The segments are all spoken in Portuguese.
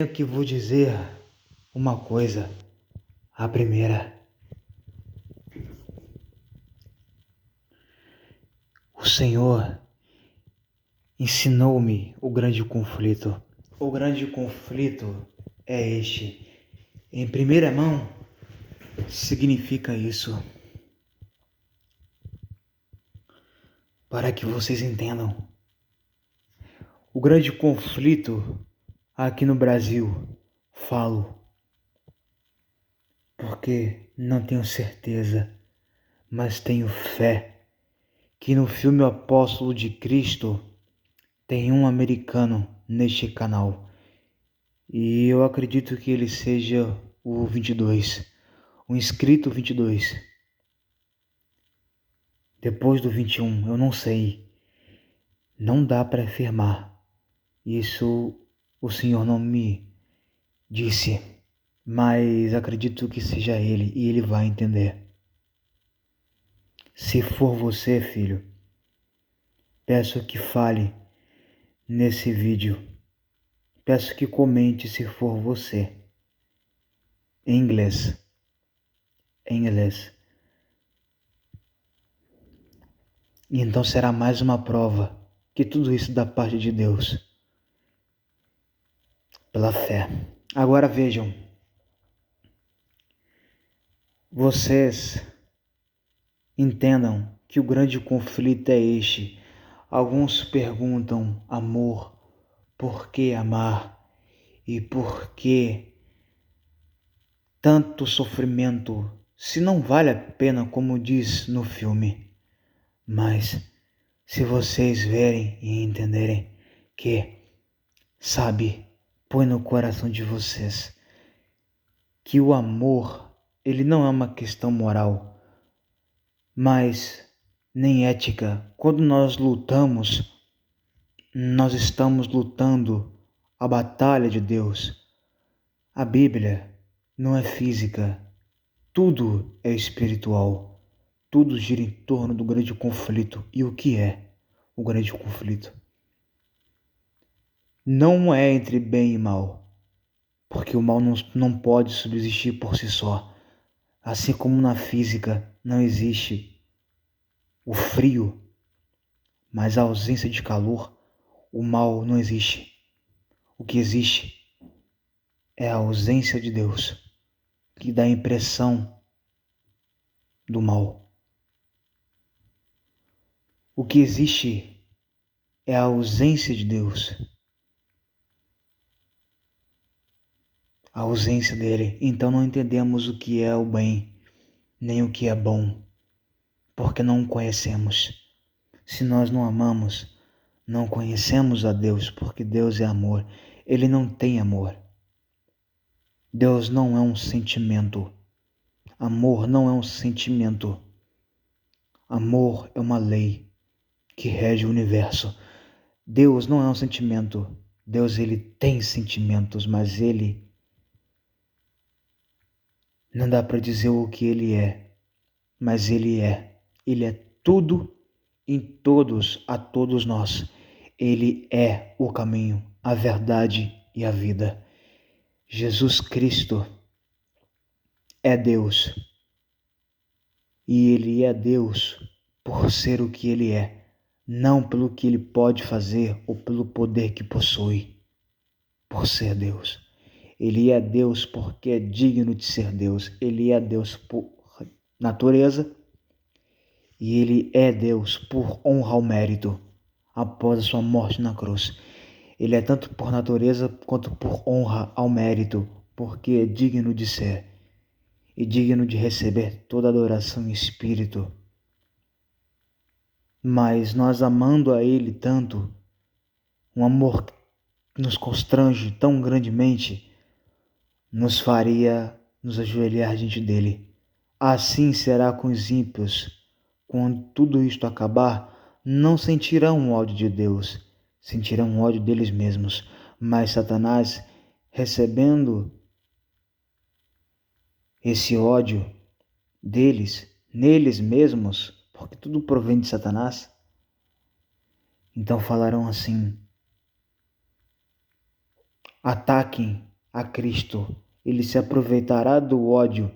Tenho que vos dizer uma coisa. A primeira, o Senhor ensinou-me o grande conflito. O grande conflito é este. Em primeira mão, significa isso. Para que vocês entendam. O grande conflito aqui no Brasil, falo, porque não tenho certeza, mas tenho fé que no filme O Apóstolo de Cristo tem um americano neste canal. E eu acredito que ele seja o 22, o inscrito 22. Depois do 21, eu não sei. Não dá para afirmar. Isso o Senhor não me disse, mas acredito que seja ele e ele vai entender. Se for você, filho, peço que fale nesse vídeo. Peço que comente se for você. Em inglês. Em inglês. E então será mais uma prova que tudo isso da parte de Deus. Pela fé. Agora vejam. Vocês entendam que o grande conflito é este. Alguns perguntam, amor, por que amar? E por que tanto sofrimento, se não vale a pena como diz no filme? Mas se vocês verem e entenderem que, sabe, põe no coração de vocês que o amor, ele não é uma questão moral, mas nem ética. Quando nós lutamos, nós estamos lutando a batalha de Deus. A Bíblia não é física, tudo é espiritual. Tudo gira em torno do grande conflito. E o que é o grande conflito? Não é entre bem e mal, porque o mal não pode subsistir por si só. Assim como na física não existe o frio, mas a ausência de calor, o mal não existe. O que existe é a ausência de Deus, que dá a impressão do mal. O que existe é a ausência de Deus, a ausência dele. Então não entendemos o que é o bem, nem o que é bom, porque não o conhecemos. Se nós não amamos, não conhecemos a Deus, porque Deus é amor. Ele não tem amor. Deus não é um sentimento. Amor não é um sentimento. Amor é uma lei que rege o universo. Deus não é um sentimento. Deus, ele tem sentimentos, mas ele não dá para dizer o que ele é, mas ele é. Ele é tudo em todos, a todos nós. Ele é o caminho, a verdade e a vida. Jesus Cristo é Deus. E ele é Deus por ser o que ele é, não pelo que ele pode fazer ou pelo poder que possui, por ser Deus. Ele é Deus porque é digno de ser Deus. Ele é Deus por natureza e ele é Deus por honra ao mérito após a sua morte na cruz. Ele é tanto por natureza quanto por honra ao mérito, porque é digno de ser e digno de receber toda adoração em espírito. Mas nós amando a Ele tanto, um amor que nos constrange tão grandemente, nos faria nos ajoelhar diante dele. Assim será com os ímpios. Quando tudo isto acabar, não sentirão o ódio de Deus, sentirão o ódio deles mesmos. Mas Satanás, recebendo esse ódio deles, neles mesmos, porque tudo provém de Satanás, então falarão assim: ataquem a Cristo, ele se aproveitará do ódio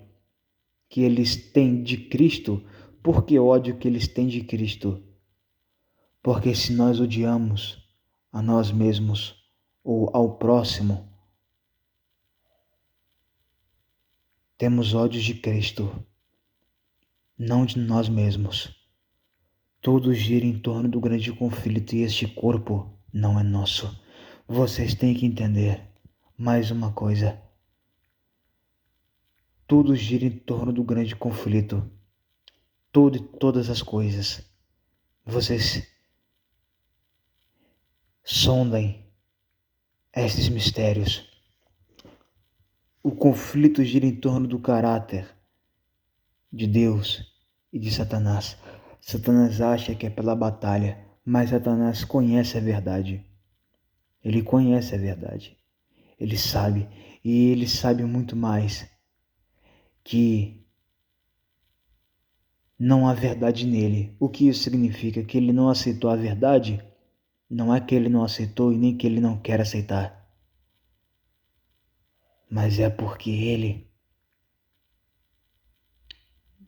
que eles têm de Cristo. Por que ódio que eles têm de Cristo? Porque se nós odiamos a nós mesmos ou ao próximo, temos ódio de Cristo, não de nós mesmos. Tudo gira em torno do grande conflito e este corpo não é nosso. Vocês têm que entender mais uma coisa. Tudo gira em torno do grande conflito. Tudo e todas as coisas. Vocês sondem esses mistérios. O conflito gira em torno do caráter de Deus e de Satanás. Satanás acha que é pela batalha, mas Satanás conhece a verdade. Ele conhece a verdade. Ele sabe, e ele sabe muito mais, que não há verdade nele. O que isso significa? Que ele não aceitou a verdade? Não é que ele não aceitou e nem que ele não quer aceitar. Mas é porque ele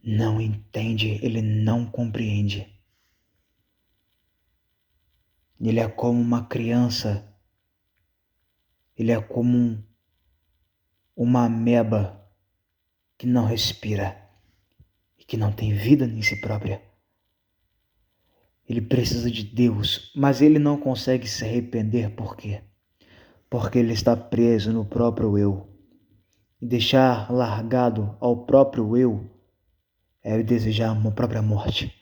não entende, ele não compreende. Ele é como uma criança, ele é como uma ameba que não respira e que não tem vida em si própria. Ele precisa de Deus, mas ele não consegue se arrepender. Por quê? Porque ele está preso no próprio eu. E deixar largado ao próprio eu é desejar uma própria morte.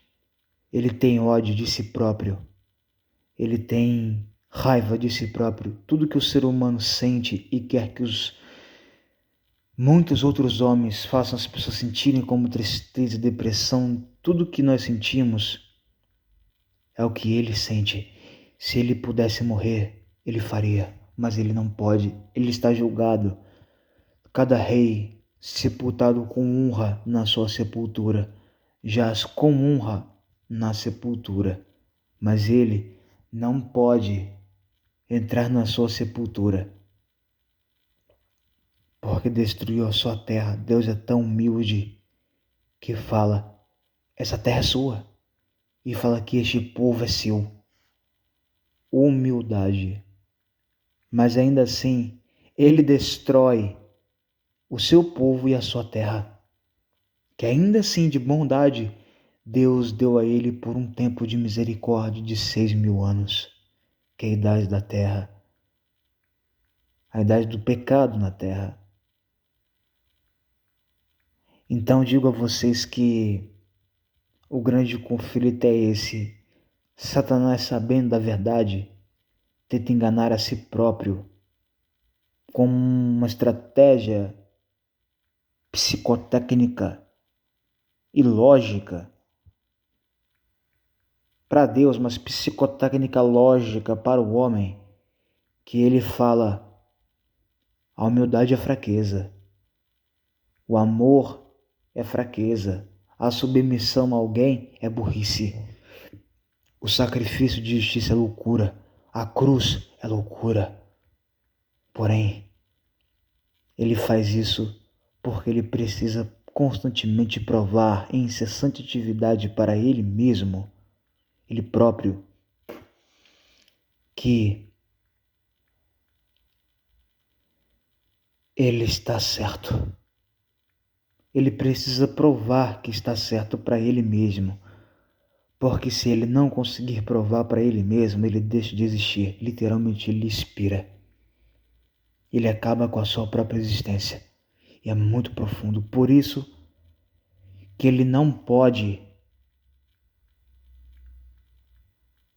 Ele tem ódio de si próprio. Ele tem raiva de si próprio. Tudo que o ser humano sente e quer que muitos outros homens façam as pessoas sentirem, como tristeza, depressão, tudo que nós sentimos é o que ele sente. Se ele pudesse morrer, ele faria, mas ele não pode. Ele está julgado. Cada rei sepultado com honra na sua sepultura jaz com honra na sepultura, mas ele não pode entrar na sua sepultura, porque destruiu a sua terra. Deus é tão humilde que fala: essa terra é sua, e fala que este povo é seu. Humildade. Mas ainda assim, ele destrói o seu povo e a sua terra, que ainda assim de bondade Deus deu a ele por um tempo de misericórdia de 6.000 anos, que é a idade da terra, a idade do pecado na terra. Então digo a vocês que o grande conflito é esse: Satanás, sabendo da verdade, tenta enganar a si próprio com uma estratégia psicotécnica e lógica para Deus, mas psicotécnica lógica para o homem, que ele fala: a humildade é fraqueza, o amor é fraqueza, a submissão a alguém é burrice, o sacrifício de justiça é loucura, a cruz é loucura. Porém, ele faz isso porque ele precisa constantemente provar em incessante atividade para ele mesmo, ele próprio, que ele está certo. Ele precisa provar que está certo para ele mesmo, porque se ele não conseguir provar para ele mesmo, ele deixa de existir. Literalmente, ele expira. Ele acaba com a sua própria existência. E é muito profundo. Por isso que ele não pode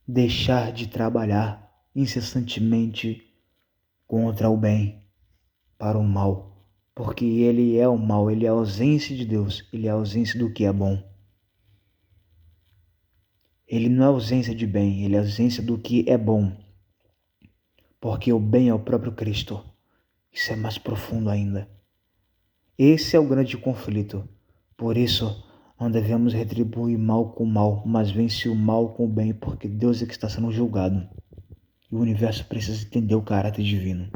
deixar de trabalhar incessantemente contra o bem, para o mal, porque ele é o mal, ele é a ausência de Deus, ele é a ausência do que é bom. Ele não é ausência de bem, ele é ausência do que é bom, porque o bem é o próprio Cristo. Isso é mais profundo ainda. Esse é o grande conflito. Por isso, não devemos retribuir mal com mal, mas vence o mal com o bem, porque Deus é que está sendo julgado. E o universo precisa entender o caráter divino.